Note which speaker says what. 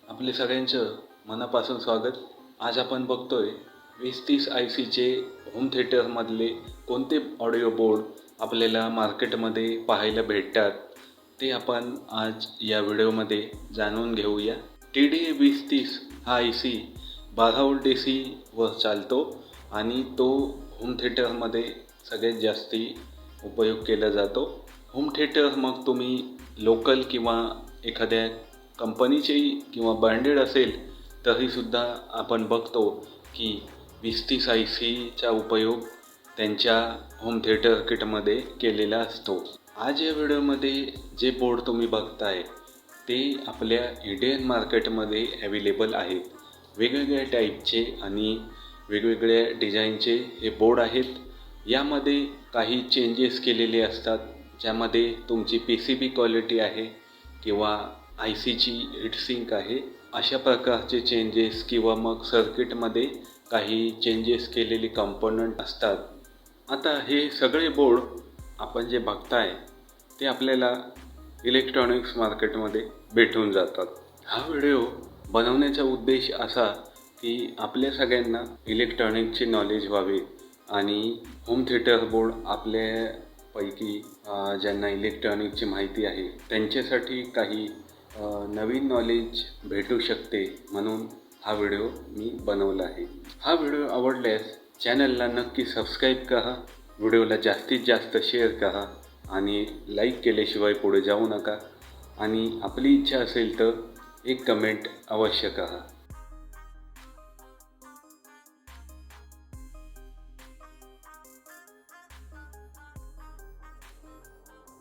Speaker 1: आपले सगळ्यांचं मनापासून स्वागत. आज आपण बघतोय 20-30 ICचे होम थिएटरमधले कोणते ऑडिओ बोर्ड आपल्याला मार्केटमध्ये पाहायला भेटतात ते आपण आज या व्हिडिओमध्ये जाणून घेऊया. TDA 2030 हा IC 12 वोल्ट DC वर चालतो आणि तो होम थिएटरमध्ये सगळ्यात जास्ती उपयोग केला जातो. होम थिएटर मग तुम्ही लोकल किंवा एखाद्या कंपनीचे किंवा ब्रँडेड असेल तरीसुद्धा आपण बघतो की 20-30 ICचा उपयोग त्यांच्या होम थिएटर किटमध्ये केलेला असतो. आज या व्हिडिओमध्ये जे बोर्ड तुम्ही बघताय ते आपल्या इंडियन मार्केटमध्ये अवेलेबल आहेत. वेगवेगळ्या टाईपचे आणि वेगवेगळ्या डिझाईनचे हे बोर्ड आहेत. यामध्ये काही चेंजेस केलेले असतात, ज्यामध्ये तुमची PCB क्वालिटी आहे किंवा ICची हीटसिंक आहे, अशा प्रकारचे चेंजेस किंवा मग सर्किटमध्ये काही चेंजेस केलेले कंपोनंट असतात. आता हे सगळे बोर्ड आपण जे बघताय ते आपल्याला इलेक्ट्रॉनिक्स मार्केटमध्ये भेटून जातात. हा व्हिडिओ बनवण्याचा उद्देश असा की आपल्या सगळ्यांना इलेक्ट्रॉनिक्सचे नॉलेज व्हावे आणि होम थिएटर बोर्ड आपल्यापैकी ज्यांना इलेक्ट्रॉनिकची माहिती आहे त्यांच्यासाठी काही नवीन नॉलेज भेटू शकते, म्हणून हा व्हिडिओ मी बनवला आहे. हा व्हिडिओ आवडल्यास चॅनलला नक्की सबस्क्राईब करा, व्हिडिओला जास्तीत जास्त शेअर करा आणि लाईक केल्याशिवाय पुढे जाऊ नका आणि आपली इच्छा असेल तर एक कमेंट अवश्य करा.